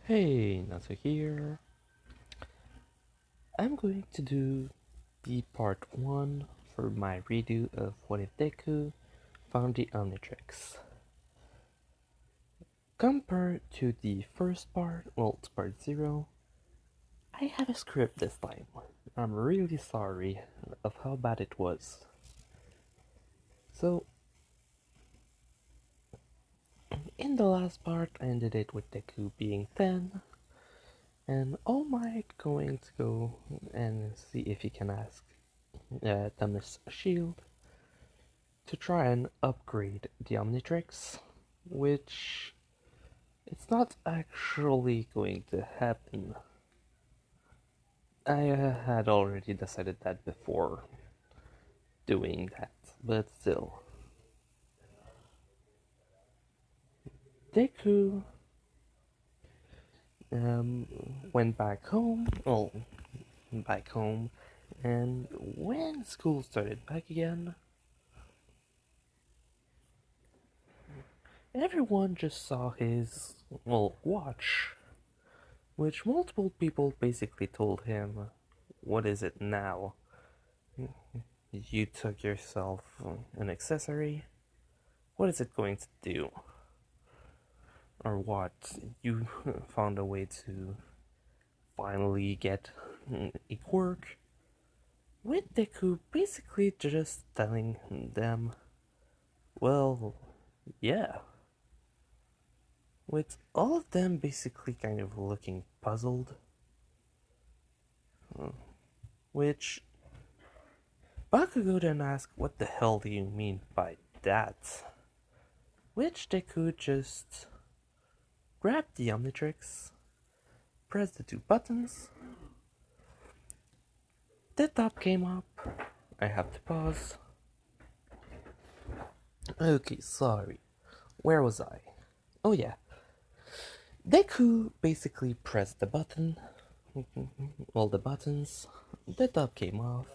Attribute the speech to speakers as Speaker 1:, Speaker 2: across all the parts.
Speaker 1: Hey, Nato here. I'm going to do the part 1 for my redo of What If Deku found the Omnitrix. Compared to the first part, well, it's part 0, I have a script this time. I'm really sorry of how bad it was. So, in the last part, I ended it with Deku being 10, and All Might going to go and see if he can ask Thomas Shield to try and upgrade the Omnitrix, which it's not actually going to happen. I had already decided that before doing that, but still. Deku went back home, and when school started back again, everyone just saw his, watch, which multiple people basically told him, "What is it now? You took yourself an accessory? What is it going to do? Or what? You found a way to finally get a quirk?" With Deku basically just telling them, well, yeah. With all of them basically kind of looking puzzled. Which Bakugo then asked, "What the hell do you mean by that?" Which Deku just grabbed the Omnitrix, pressed the 2 buttons, the top came up. I have to pause. Okay, sorry. Where was I? Oh yeah. Deku basically pressed the button, all the buttons, the top came up.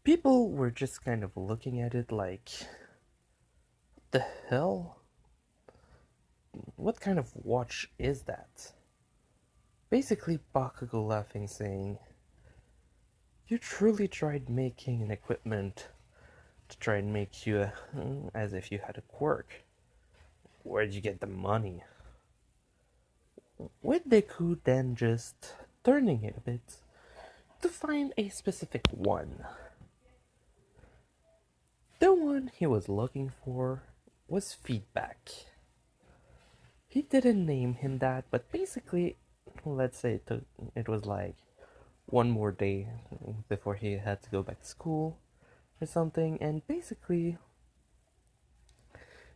Speaker 1: People were just kind of looking at it like, what the hell? What kind of watch is that? Basically Bakugo laughing, saying, "You truly tried making an equipment to try and make you as if you had a quirk. Where'd you get the money?" With Deku then just turning it a bit to find a specific one. The one he was looking for was Feedback. He didn't name him that, but basically, let's say it was like one more day before he had to go back to school or something, and basically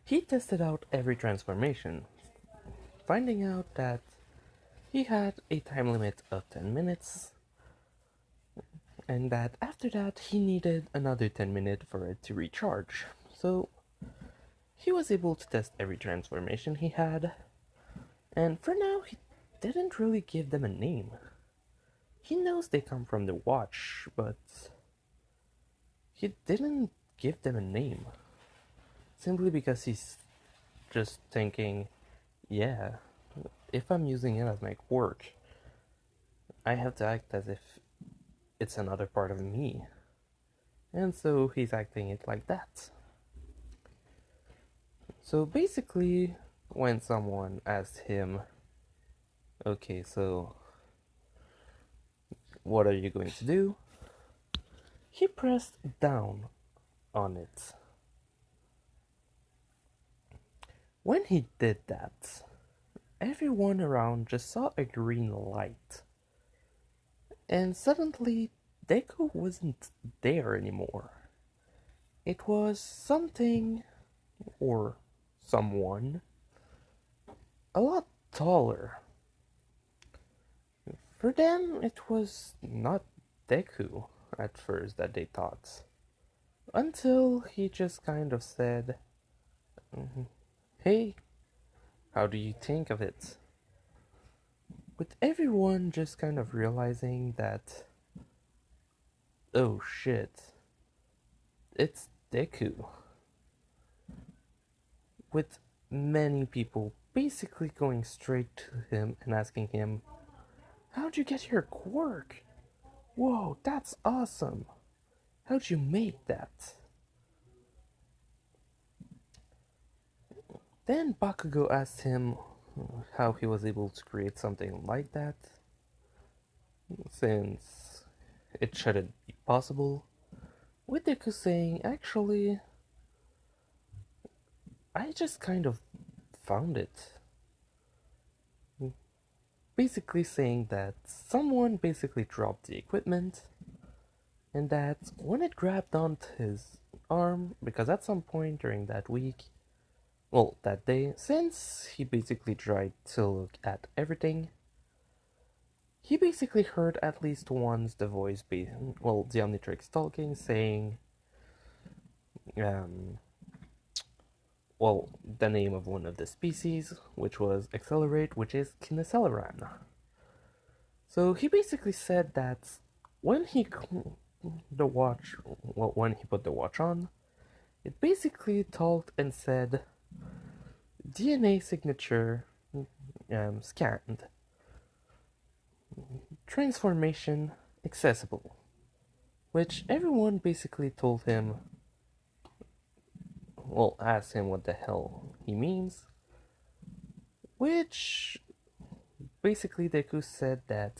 Speaker 1: he tested out every transformation, finding out that he had a time limit of 10 minutes, and that after that he needed another 10 minutes for it to recharge. So he was able to test every transformation he had, and for now he didn't really give them a name. He knows they come from the watch, but he didn't give them a name. Simply because he's just thinking, yeah, if I'm using it as my quirk, I have to act as if it's another part of me. And so he's acting it like that. So basically, when someone asked him, "Okay, so what are you going to do?" he pressed down on it. When he did that, everyone around just saw a green light. And suddenly, Deku wasn't there anymore. It was something, or someone, a lot taller. For them, it was not Deku at first that they thought. Until he just kind of said, "Hey, how do you think of it?" With everyone just kind of realizing that, oh shit, it's Deku. With many people basically going straight to him and asking him, "How'd you get your quirk? Whoa, that's awesome! How'd you make that?" Then Bakugo asked him how he was able to create something like that, since it shouldn't be possible, with Deku saying, "Actually, I just kind of found it." Basically saying that someone basically dropped the equipment, and that when it grabbed onto his arm, because at some point during that week, well, that day, since he basically tried to look at everything, he basically heard at least once the voice the Omnitrix talking, saying, um, the name of one of the species, which was Accelerate, which is Kineceleran. So he basically said that when he when he put the watch on, it basically talked and said, "DNA signature scanned, transformation accessible," which everyone basically told him, asked him what the hell he means, which basically Deku said that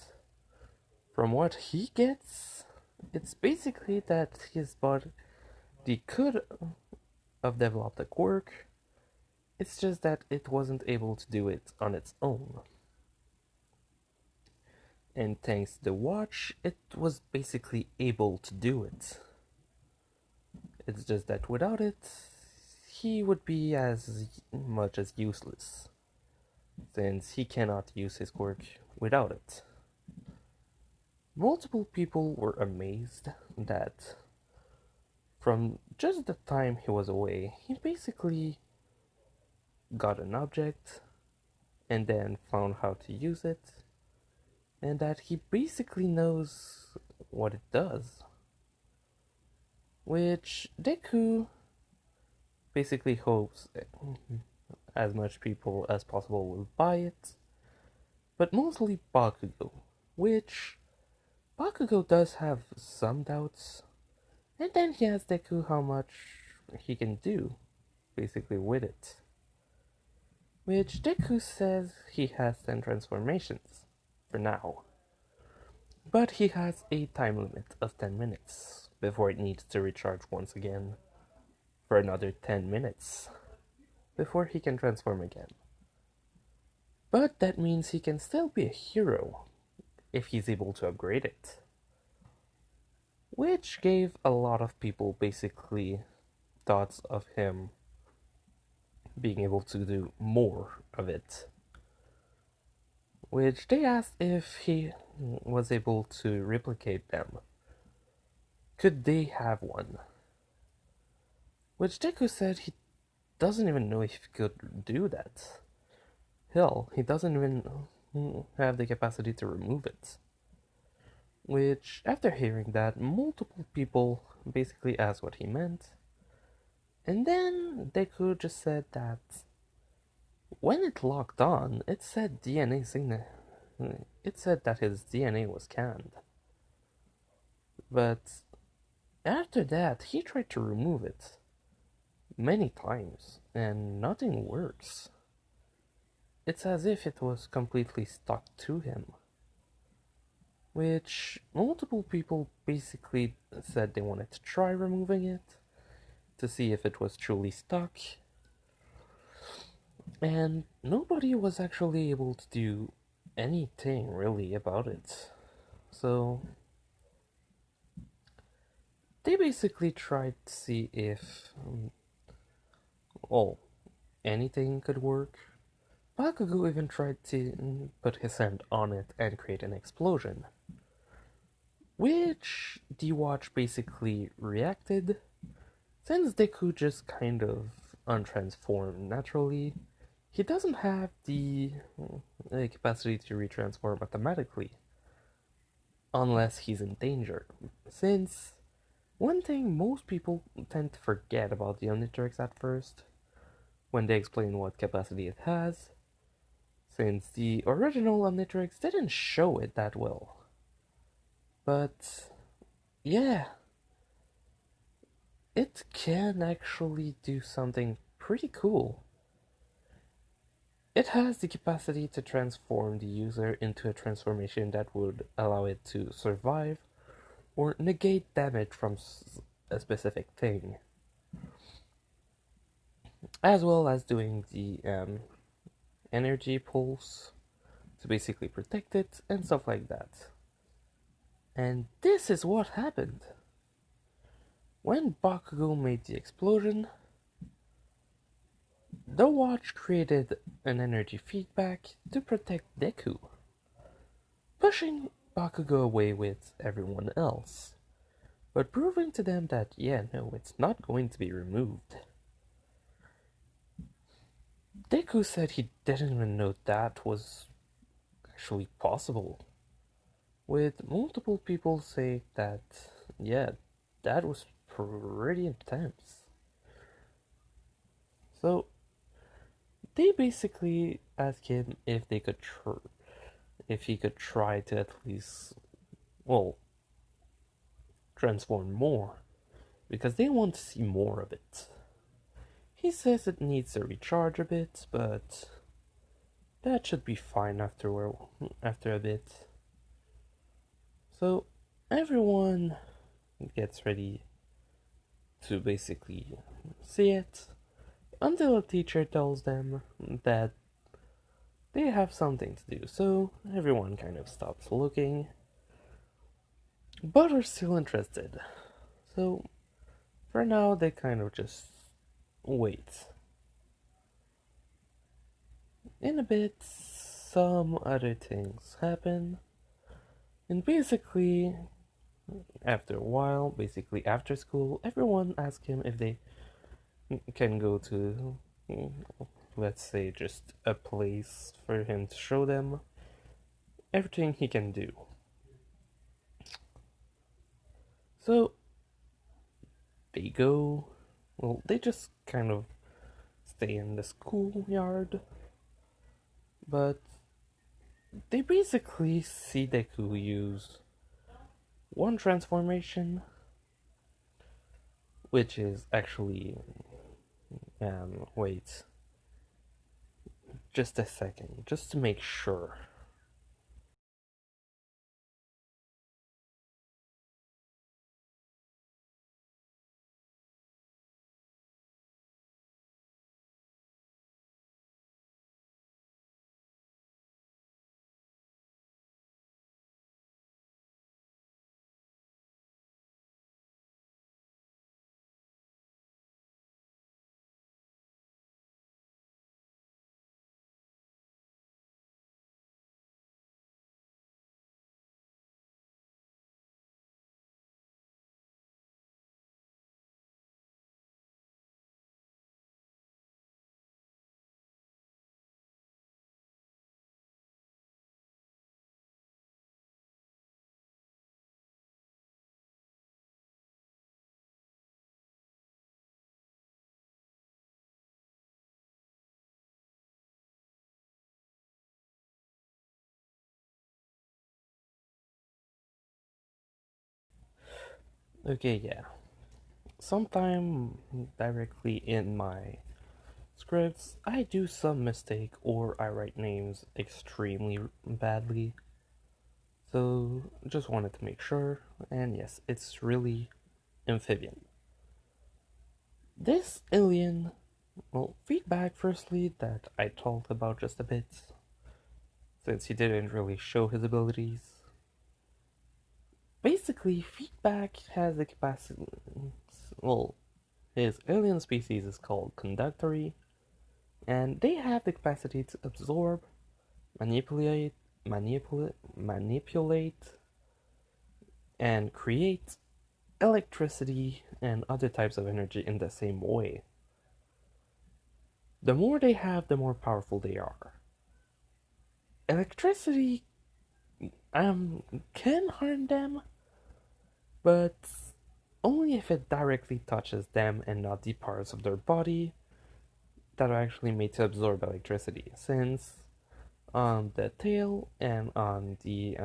Speaker 1: from what he gets, it's basically that his body could have developed a quirk, it's just that it wasn't able to do it on its own. And thanks to the watch, it was basically able to do it. It's just that without it, he would be as much as useless, since he cannot use his quirk without it. Multiple people were amazed that from just the time he was away, he basically got an object and then found how to use it, and that he basically knows what it does. Which Deku basically hopes as much people as possible will buy it, but mostly Bakugo, which Bakugo does have some doubts, and then he asks Deku how much he can do, basically, with it. Which Deku says he has 10 transformations, for now. But he has a time limit of 10 minutes, before it needs to recharge once again, for another 10 minutes, before he can transform again. But that means he can still be a hero, if he's able to upgrade it. Which gave a lot of people basically thoughts of him being able to do more of it. Which they asked if he was able to replicate them. Could they have one? Which Deku said he doesn't even know if he could do that. Hell, he doesn't even have the capacity to remove it. Which, after hearing that, multiple people basically asked what he meant. And then Deku just said that when it locked on, it said DNA signature. It said that his DNA was scanned. But after that, he tried to remove it many times, and nothing works. It's as if it was completely stuck to him. Which multiple people basically said they wanted to try removing it to see if it was truly stuck. And nobody was actually able to do anything really about it. So they basically tried to see if anything could work. Bakugo even tried to put his hand on it and create an explosion, which the watch basically reacted, since Deku just kind of untransformed naturally. He doesn't have the capacity to retransform automatically, unless he's in danger, since one thing most people tend to forget about the Omnitrix at first, when they explain what capacity it has, since the original Omnitrix didn't show it that well. But yeah, it can actually do something pretty cool. It has the capacity to transform the user into a transformation that would allow it to survive or negate damage from a specific thing, as well as doing the energy pulse to basically protect it and stuff like that. And this is what happened. When Bakugo made the explosion, the watch created an energy feedback to protect Deku, pushing Bakugo away with everyone else, but proving to them that, yeah, no, it's not going to be removed. Deku said he didn't even know that was actually possible, with multiple people saying that, yeah, that was pretty intense. So, they basically asked him if they could if he could try to at least, well, transform more, because they want to see more of it. He says it needs to recharge a bit, but that should be fine after a bit. So everyone gets ready to basically see it until a teacher tells them that they have something to do. So everyone kind of stops looking, but are still interested. So for now, they kind of just wait. In a bit, some other things happen, and basically, after a while, basically after school, everyone asks him if they can go to, let's say, just a place for him to show them everything he can do. So, they go, well, they just kind of stay in the schoolyard, but they basically see Deku use one transformation, which is actually, wait, just a second, just to make sure. Okay, yeah. Sometime directly in my scripts, I do some mistake or I write names extremely badly. So, just wanted to make sure, and yes, it's really amphibian. This alien, well, feedback firstly that I talked about just a bit, since he didn't really show his abilities. Basically, feedback has the capacity, well, his alien species is called conductory, and they have the capacity to absorb, manipulate, manipulate, and create electricity and other types of energy in the same way. The more they have, the more powerful they are. Electricity can harm them, but only if it directly touches them and not the parts of their body that are actually made to absorb electricity, since on the tail and on the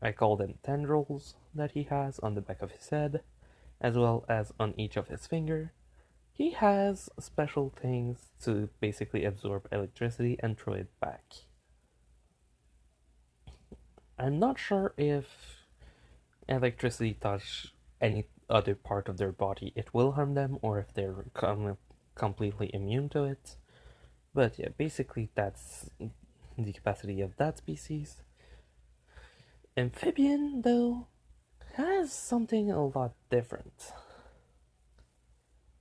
Speaker 1: I call them tendrils that he has on the back of his head, as well as on each of his finger. He has special things to basically absorb electricity and throw it back. I'm not sure if electricity touch any other part of their body, it will harm them, or if they're completely immune to it. But yeah, basically that's the capacity of that species. Amphibian, though, has something a lot different.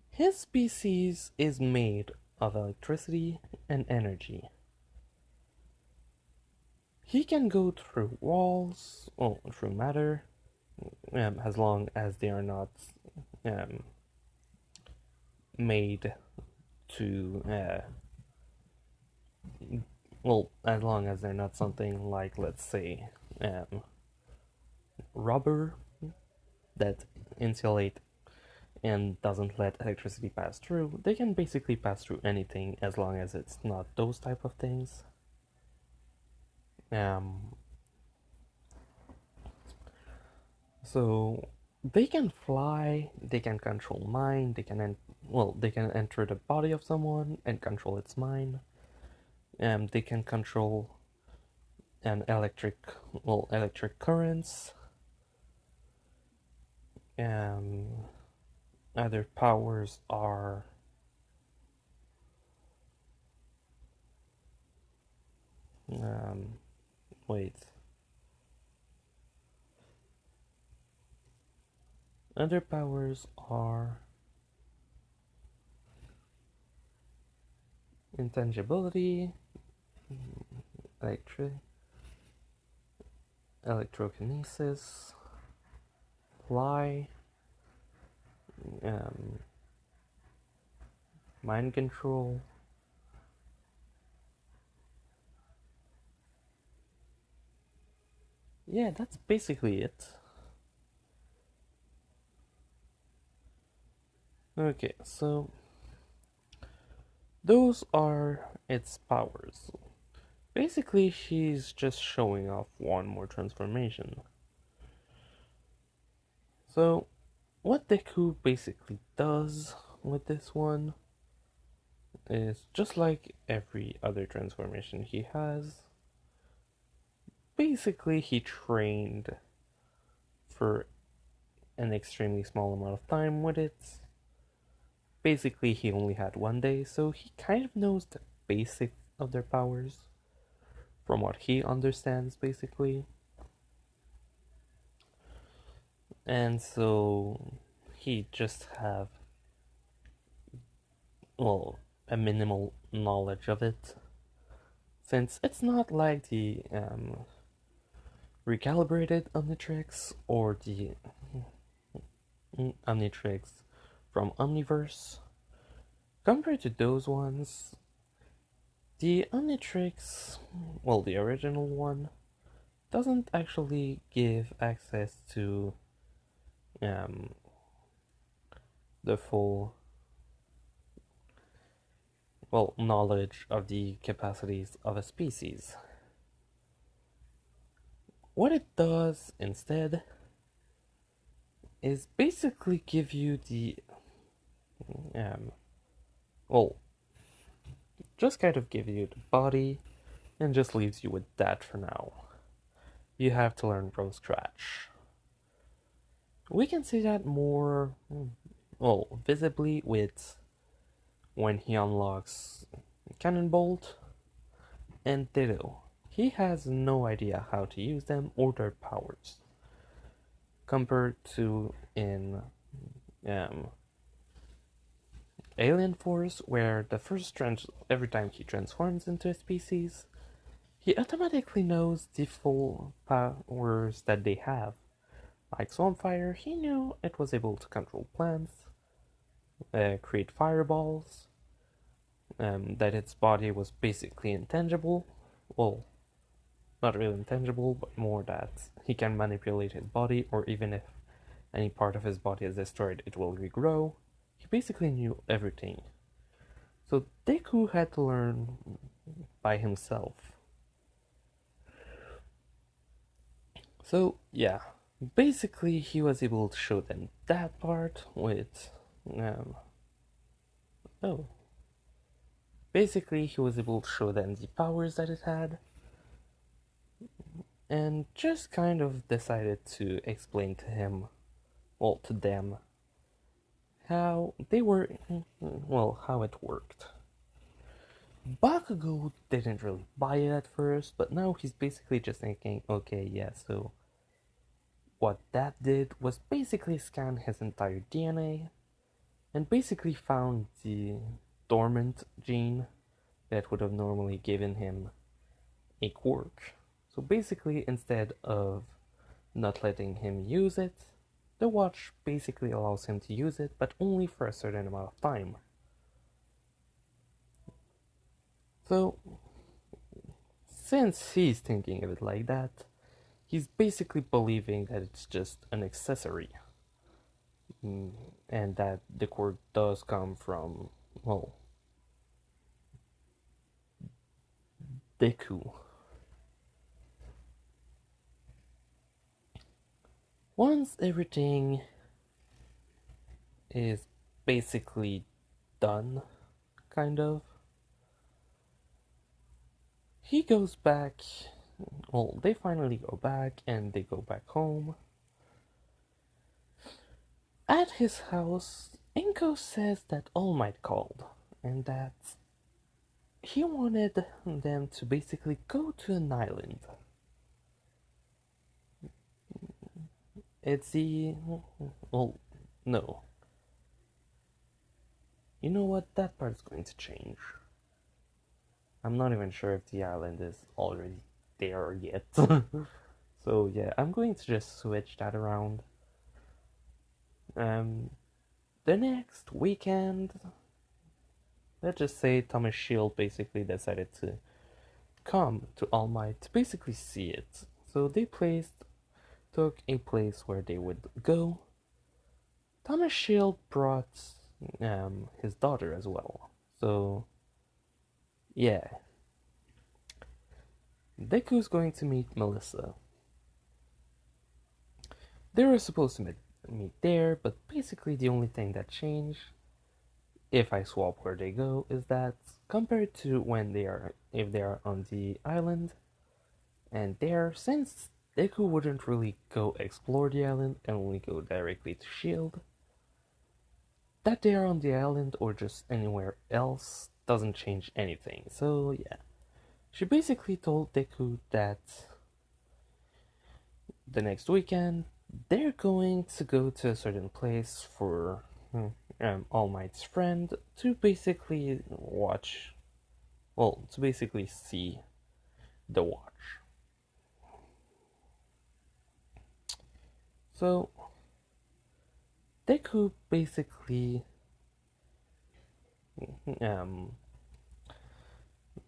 Speaker 1: His species is made of electricity and energy. He can go through walls, well, through matter, as long as they are not um, made to, well, as long as they're not something like, let's say, rubber that insulate and doesn't let electricity pass through. They can basically pass through anything as long as it's not those type of things. So they can fly, they can control mind, they can enter the body of someone and control its mind. They can control an electric currents. Other powers are wait. Other powers are intangibility, electrokinesis, fly, mind control. Yeah, that's basically it. Okay, so those are its powers. Basically, she's just showing off one more transformation. So, what Deku basically does with this one is just like every other transformation he has. Basically, he trained for an extremely small amount of time with it. Basically, he only had 1 day, so he kind of knows the basic of their powers from what he understands, basically. And so he just have, well, a minimal knowledge of it, since it's not like the recalibrated Omnitrix or the Omnitrix from Omniverse. Compared to those ones, the Omnitrix, well, the original one, doesn't actually give access to the full, well, knowledge of the capacities of a species. What it does instead is basically give you the well, just kind of give you the body and just leaves you with that for now. You have to learn from scratch. We can see that more, well, visibly with when he unlocks Cannonbolt and Ditto. He has no idea how to use them or their powers. Compared to in Alien Force, where every time he transforms into a species, he automatically knows the full powers that they have. Like Swampfire, he knew it was able to control plants, create fireballs, that its body was basically intangible. Well, not really intangible, but more that he can manipulate his body, or even if any part of his body is destroyed, it will regrow. He basically knew everything. So Deku had to learn by himself. So yeah, basically he was able to show them that part with oh, basically he was able to show them the powers that it had, and just kind of decided to explain to him, well, to them, how they were, well, how it worked. Bakugo didn't really buy it at first, but now he's basically just thinking, okay, yeah, so what that did was basically scan his entire DNA and basically found the dormant gene that would have normally given him a quirk. So basically, instead of not letting him use it, the watch basically allows him to use it, but only for a certain amount of time. So, since he's thinking of it like that, he's basically believing that it's just an accessory. And that the quirk does come from, well, deku. Once everything is basically done, kind of, he goes back, well, they finally go back and they go back home. At his house, Inko says that All Might called and that he wanted them to basically go to an island. It's the, well, no. You know what, that part's going to change. I'm not even sure if the island is already there yet. So yeah, I'm going to just switch that around. The next weekend, let's just say Thomas Shield basically decided to come to All Might to basically see it. So they took a place where they would go. Thomas Shield brought his daughter as well. So yeah, Deku's going to meet Melissa. They were supposed to meet there, but basically the only thing that changed, if I swap where they go, is that compared to when if they are on the island, and there, since Deku wouldn't really go explore the island and only go directly to Shield, that they are on the island or just anywhere else doesn't change anything. So yeah, she basically told Deku that the next weekend they're going to go to a certain place for All Might's friend to basically watch, well, to basically see the watch. So Deku basically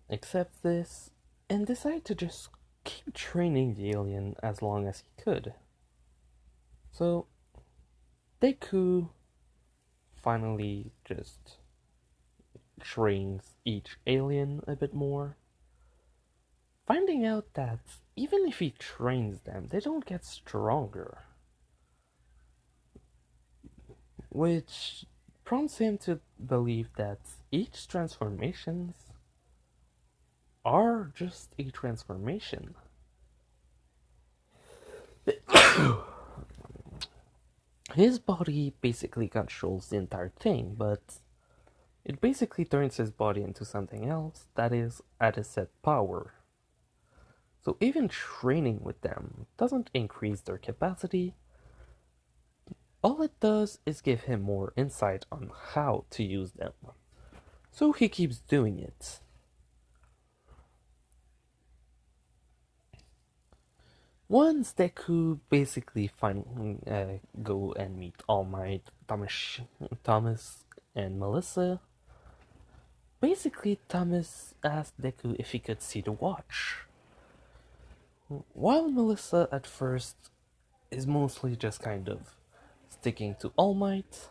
Speaker 1: accepts this and decides to just keep training the alien as long as he could. So Deku finally just trains each alien a bit more, finding out that even if he trains them, they don't get stronger, which prompts him to believe that each transformations are just a transformation. His body basically controls the entire thing, but it basically turns his body into something else that is at a set power. So even training with them doesn't increase their capacity. All it does is give him more insight on how to use them. So he keeps doing it. Once Deku basically go and meet All Might, Thomas, and Melissa, basically Thomas asked Deku if he could see the watch. While Melissa at first is mostly just kind of sticking to All Might,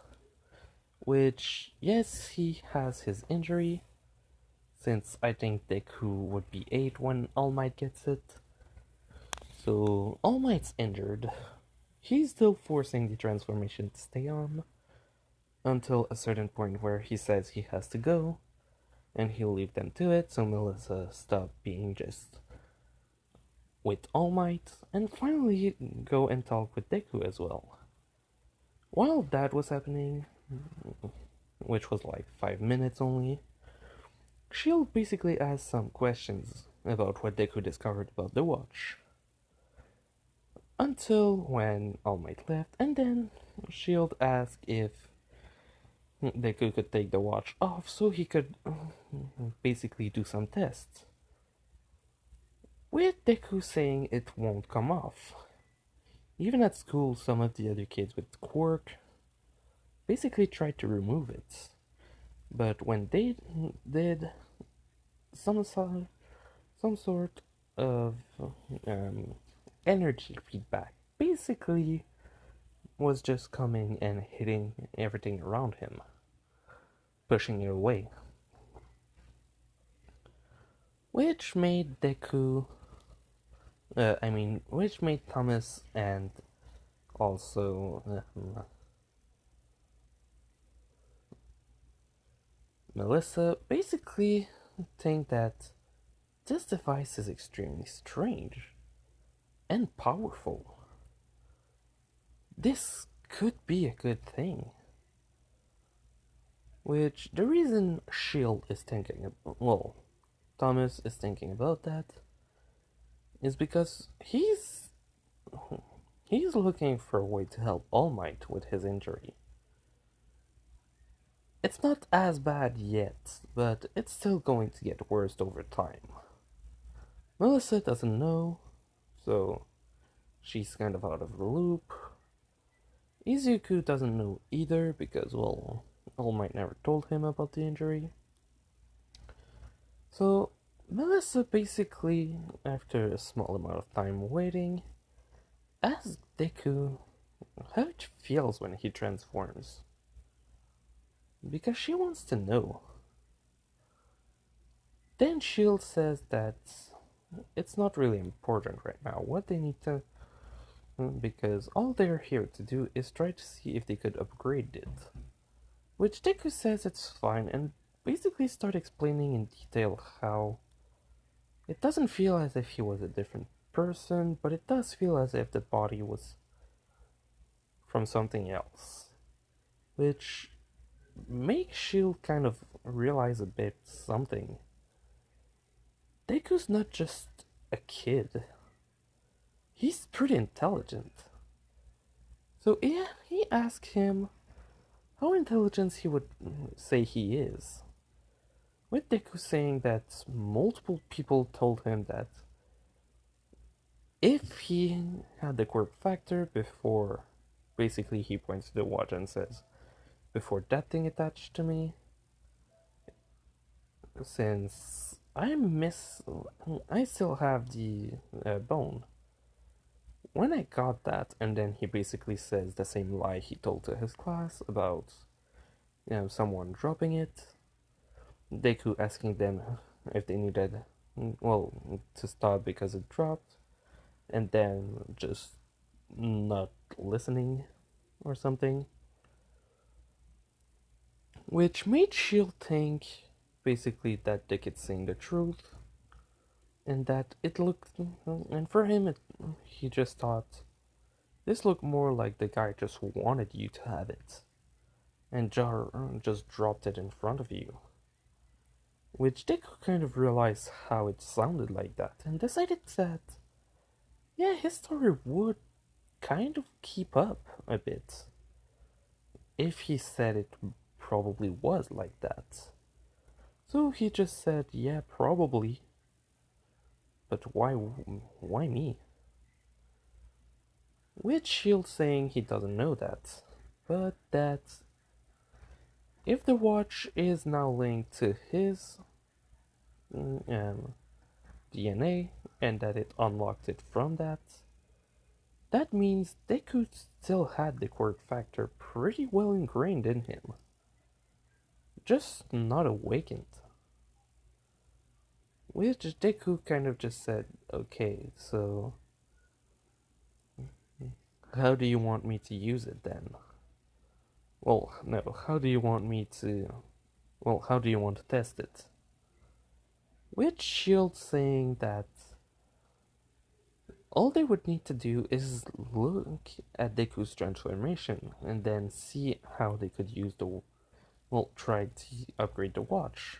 Speaker 1: which, yes, he has his injury, since I think Deku would be 8 when All Might gets it. So All Might's injured. He's still forcing the transformation to stay on until a certain point where he says he has to go, and he'll leave them to it, so Melissa stopped being just with All Might, and finally go and talk with Deku as well. While that was happening, which was like 5 minutes only, Shield basically asked some questions about what Deku discovered about the watch. Until when All Might left, and then Shield asked if Deku could take the watch off so he could basically do some tests. With Deku saying it won't come off. Even at school, some of the other kids with Quirk basically tried to remove it. But when they did, some sort of energy feedback basically was just coming and hitting everything around him, pushing it away. Which made which made Thomas and also Melissa basically think that this device is extremely strange and powerful. This could be a good thing. Which the reason Shield is thinking, Thomas is thinking about that, is because he's looking for a way to help All Might with his injury. It's not as bad yet, but it's still going to get worse over time. Melissa doesn't know, so she's kind of out of the loop. Izuku doesn't know either because, All Might never told him about the injury. So Melissa basically, after a small amount of time waiting, asks Deku how it feels when he transforms. Because she wants to know. Then Shield says that it's not really important right now what they need to, because all they're here to do is try to see if they could upgrade it. Which Deku says it's fine and basically start explaining in detail how it doesn't feel as if he was a different person, but it does feel as if the body was from something else. Which makes Shield kind of realize a bit something. Deku's not just a kid. He's pretty intelligent. So yeah, he asked him how intelligent he would say he is. With Deku saying that multiple people told him that if he had the Quirk factor before, basically he points to the watch and says, before that thing attached to me, since I still have the bone. When I got that, and then he basically says the same lie he told to his class about, someone dropping it. Deku asking them if they needed, to stop because it dropped, and then just not listening or something. Which made Shield think, basically, that the kid's saying the truth, and that it looked, and for him, he just thought, this looked more like the guy just wanted you to have it, and just dropped it in front of you. Which Deku kind of realized how it sounded like that, and decided that, yeah, his story would kind of keep up a bit if he said it probably was like that. So he just said, yeah, probably. But why me? With Shield saying he doesn't know that, but that if the watch is now linked to his DNA and that it unlocked it from that, that means Deku still had the Quirk factor pretty well ingrained in him, just not awakened. which Deku kind of just said, okay, so how do you want me to use it then? Well, no, how do you want me to... Well, how do you want to test it? With Shield saying that all they would need to do is look at Deku's transformation and then see how they could use the... Well, try to upgrade the watch.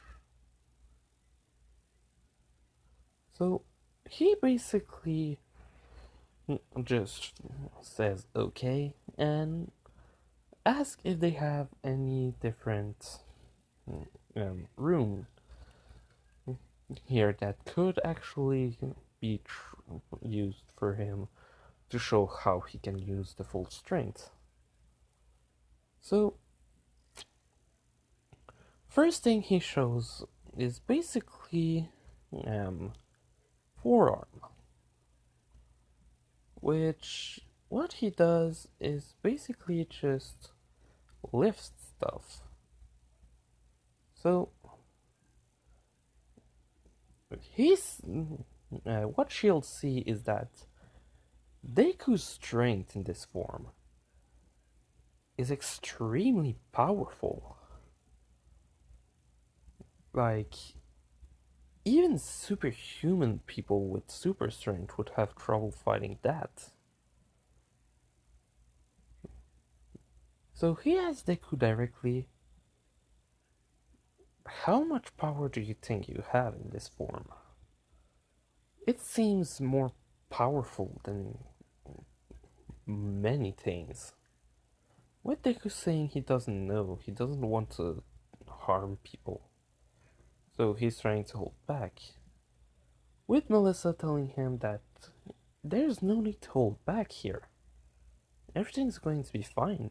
Speaker 1: So, he basically just says okay and asks if they have any different room here that could actually be used for him to show how he can use the full strength. So, first thing he shows is basically forearm, which what he does is basically just lift stuff. So he's what Shield see is that Deku's strength in this form is extremely powerful. Like, even superhuman people with super strength would have trouble fighting that. So he asks Deku directly, how much power do you think you have in this form? It seems more powerful than many things. With Deku saying he doesn't know, he doesn't want to harm people. So he's trying to hold back. With Melissa telling him that there's no need to hold back here. Everything's going to be fine.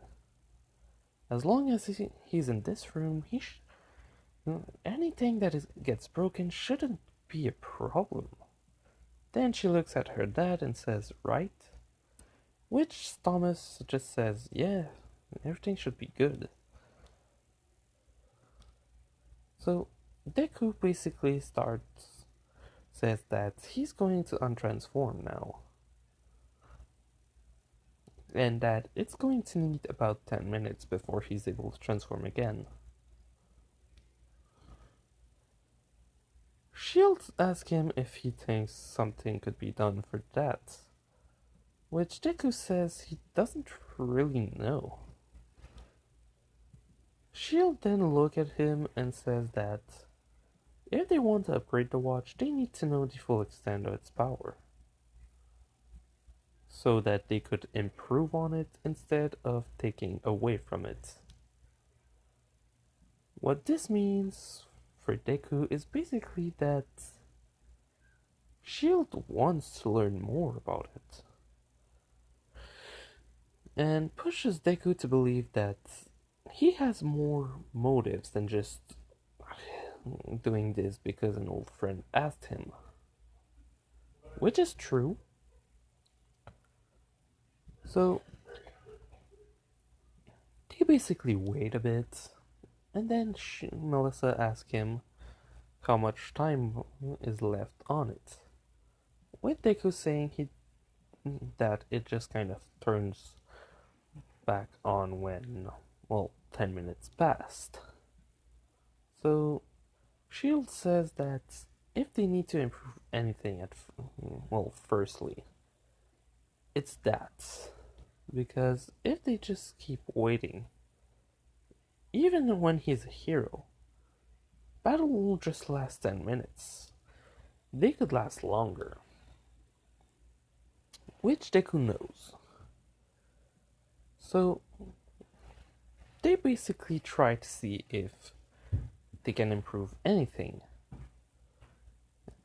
Speaker 1: As long as he's in this room, anything that gets broken shouldn't be a problem. Then she looks at her dad and says, right? Which Thomas just says, yeah, everything should be good. So Deku basically says that he's going to untransform now. And that it's going to need about 10 minutes before he's able to transform again. Shield asks him if he thinks something could be done for that, which Deku says he doesn't really know. Shield then looks at him and says that if they want to upgrade the watch, they need to know the full extent of its power, so that they could improve on it instead of taking away from it. What this means for Deku is basically that Shield wants to learn more about it, and pushes Deku to believe that he has more motives than just doing this because an old friend asked him. Which is true. So, they basically wait a bit, and then Melissa asks him how much time is left on it. With Deku saying that it just kind of turns back on when, 10 minutes passed. So, Shield says that if they need to improve anything firstly, it's that. Because if they just keep waiting, even when he's a hero, battle won't just last 10 minutes. They could last longer. Which Deku knows. So, they basically try to see if they can improve anything.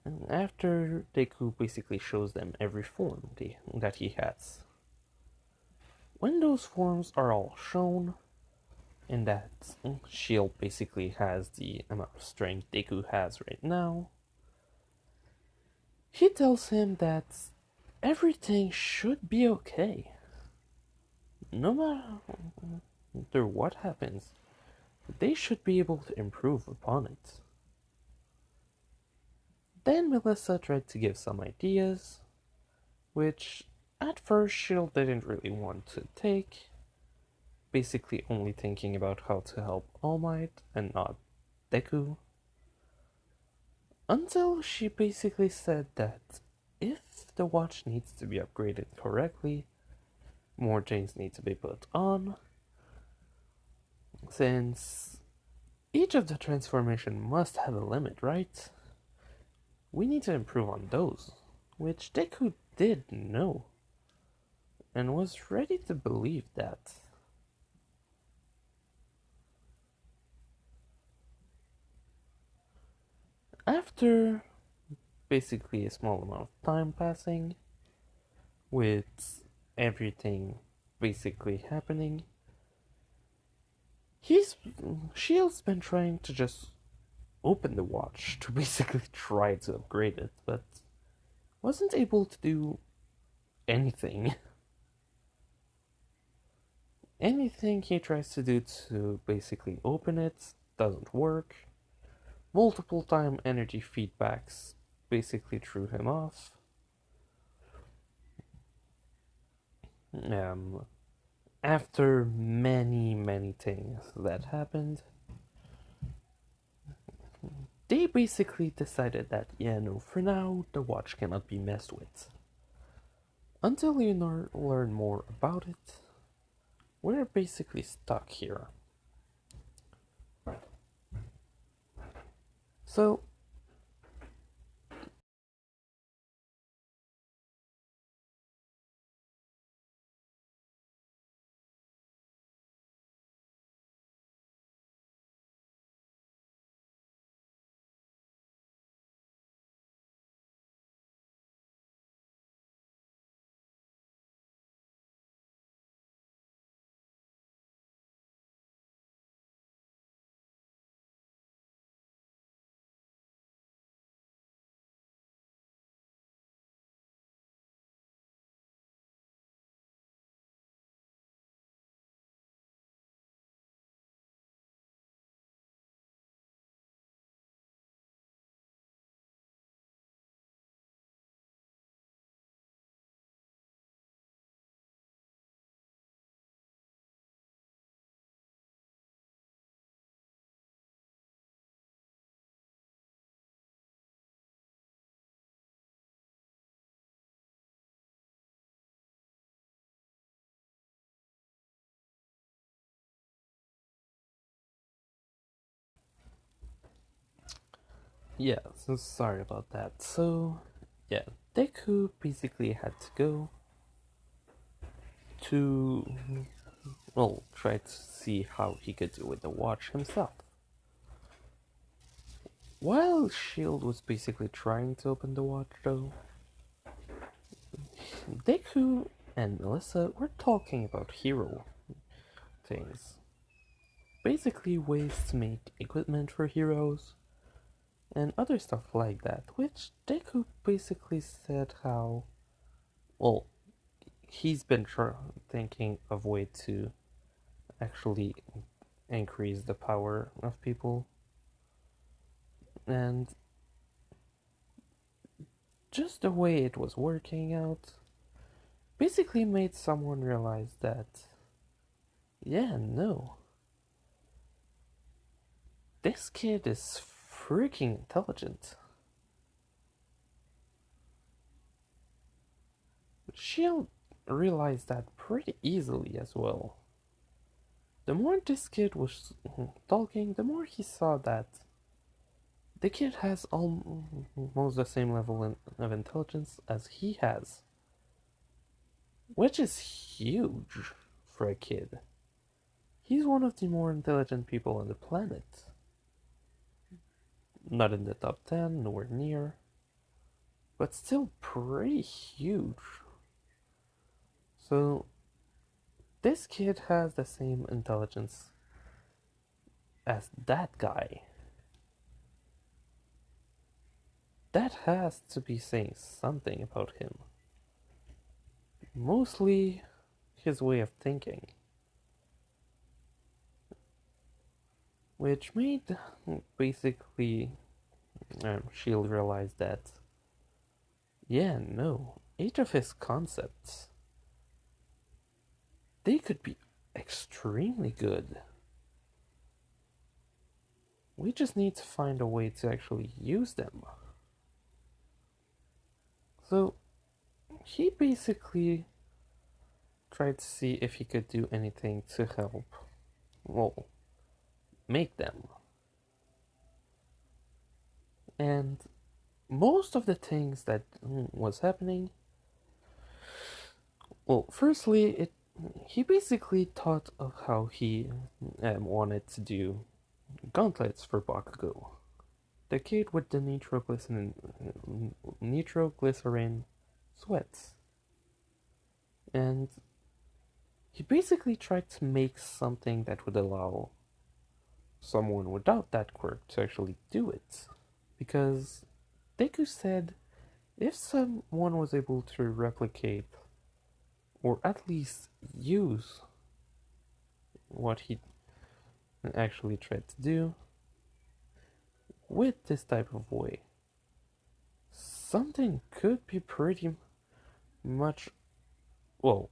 Speaker 1: And after Deku basically shows them every form that he has. When those forms are all shown, and that Shield basically has the amount of strength Deku has right now, he tells him that everything should be okay. No matter what happens, they should be able to improve upon it. Then Melissa tried to give some ideas, which at first Shield didn't really want to take, basically only thinking about how to help All Might and not Deku. Until she basically said that if the watch needs to be upgraded correctly, more chains need to be put on, since each of the transformation must have a limit, right? We need to improve on those, which Deku did know, and was ready to believe that. After basically a small amount of time passing, with everything basically happening, he's Shield's been trying to just open the watch to basically try to upgrade it, but wasn't able to do anything. Anything he tries to do to basically open it doesn't work. Multiple time energy feedbacks basically threw him off. After many things that happened, they basically decided that, yeah, no, for now, the watch cannot be messed with. Until you learn more about it, we're basically stuck here. So, yeah, so sorry about that. So, yeah, Deku basically had to go to, well, try to see how he could do with the watch himself. While Shield was basically trying to open the watch, though, Deku and Melissa were talking about hero things. Basically, ways to make equipment for heroes and other stuff like that, which Deku basically said how, well, he's been thinking of way to actually increase the power of people, and just the way it was working out basically made someone realize that, yeah, no, this kid is freaking intelligent. Shield realized that pretty easily as well. The more this kid was talking, the more he saw that the kid has almost the same level of intelligence as he has, which is huge for a kid. He's one of the more intelligent people on the planet. Not in the top 10, nowhere near, but still pretty huge. So, this kid has the same intelligence as that guy. That has to be saying something about him. Mostly his way of thinking. Which made basically she realized that, yeah, no, each of his concepts, they could be extremely good. We just need to find a way to actually use them. So he basically tried to see if he could do anything to help, well, make them. And most of the things that was happening, well, firstly, he basically thought of how he wanted to do gauntlets for Bakugo. The kid with the nitroglycerin sweats. And he basically tried to make something that would allow someone without that quirk to actually do it. Because Deku said if someone was able to replicate or at least use what he actually tried to do with this type of way, something could be pretty much, well,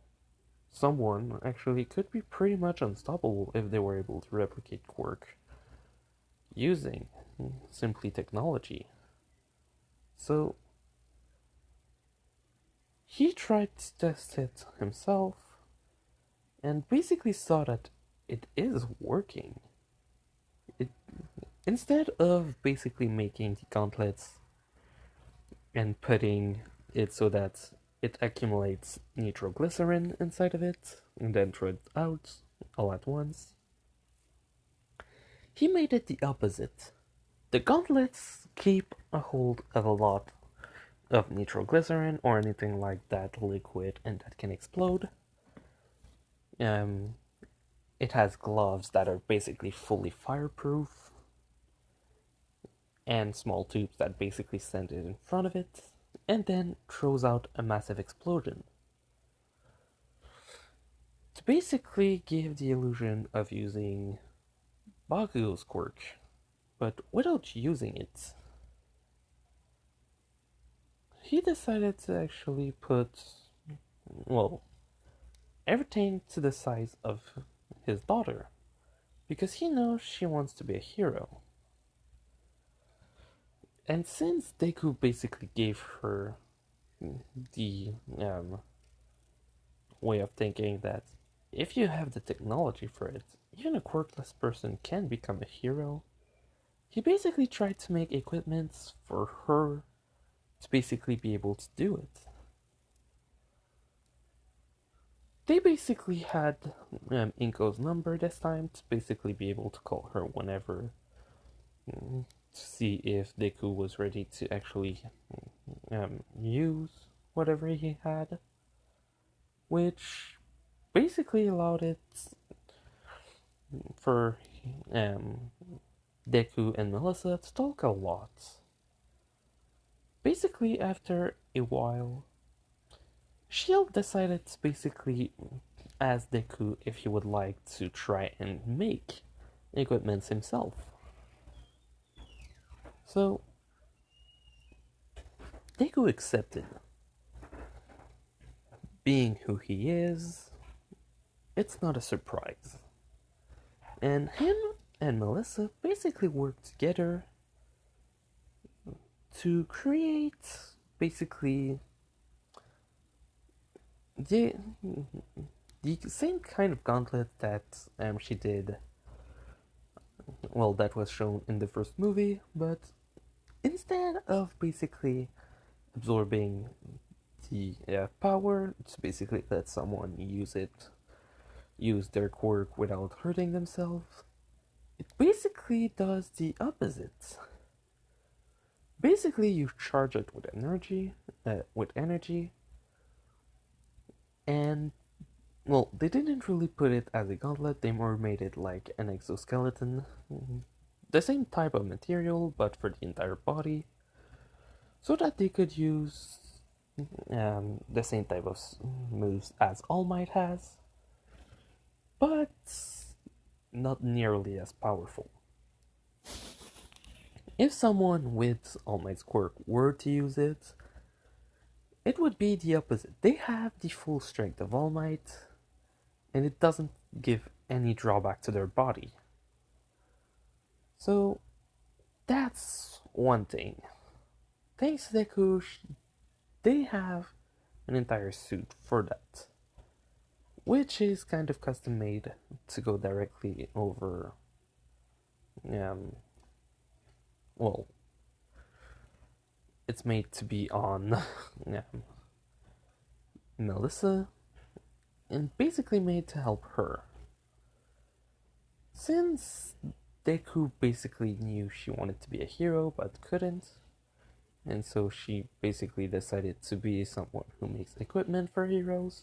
Speaker 1: someone actually could be pretty much unstoppable if they were able to replicate Quirk using simply technology. So he tried to test it himself and basically saw that it is working. Instead of basically making the gauntlets and putting it so that it accumulates nitroglycerin inside of it and then throw it out all at once, he made it the opposite. The gauntlets keep a hold of a lot of nitroglycerin or anything like that liquid and that can explode. It has gloves that are basically fully fireproof and small tubes that basically send it in front of it and then throws out a massive explosion. To basically give the illusion of using Bakugo's quirk, but without using it, he decided to actually put, well, everything to the size of his daughter, because he knows she wants to be a hero. And since Deku basically gave her the way of thinking that if you have the technology for it, even a quirkless person can become a hero, he basically tried to make equipment for her to basically be able to do it. They basically had Inko's number this time to basically be able to call her whenever to see if Deku was ready to actually use whatever he had, which basically allowed it for Deku and Melissa to talk a lot. Basically, after a while, Shield decided to basically ask Deku if he would like to try and make equipment himself. So, Deku accepted. Being who he is, it's not a surprise. And him and Melissa basically worked together to create basically the same kind of gauntlet that she did, well, that was shown in the first movie, but instead of basically absorbing the power to basically let someone use their quirk without hurting themselves, it basically does the opposite. Basically, you charge it with energy, and well, they didn't really put it as a gauntlet. They more made it like an exoskeleton, the same type of material, but for the entire body, so that they could use the same type of moves as All Might has, but not nearly as powerful. If someone with All Might's quirk were to use it, it would be the opposite. They have the full strength of All Might, and it doesn't give any drawback to their body. So, that's one thing. Thanks to Deku, they have an entire suit for that, which is kind of custom made to go directly over. Well, it's made to be on Melissa, and basically made to help her. Since Deku basically knew she wanted to be a hero but couldn't, and so she basically decided to be someone who makes equipment for heroes,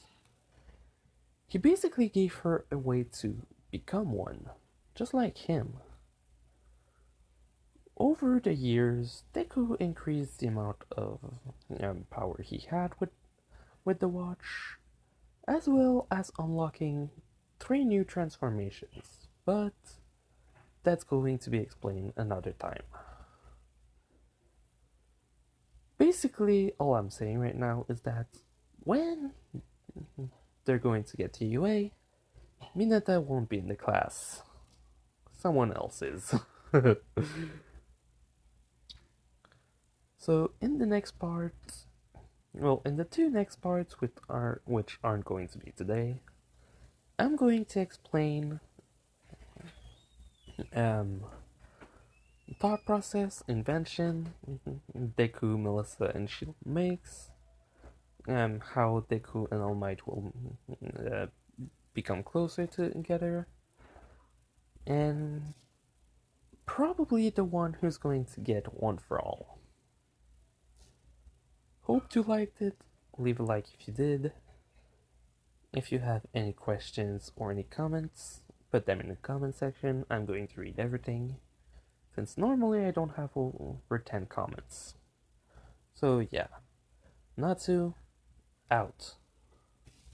Speaker 1: he basically gave her a way to become one, just like him. Over the years, Deku increased the amount of power he had with the watch, as well as unlocking 3 new transformations, but that's going to be explained another time. Basically, all I'm saying right now is that when they're going to get to UA, Mineta won't be in the class. Someone else is. So, in the next part, in the 2 next parts, which aren't going to be today, I'm going to explain thought process, invention, Deku, Melissa, and Shield makes, how Deku and All Might will become closer together, and probably the one who's going to get One for All. Hope you liked it. Leave a like if you did. If you have any questions or any comments, put them in the comment section. I'm going to read everything, since normally I don't have over 10 comments. So yeah, Natsu, out.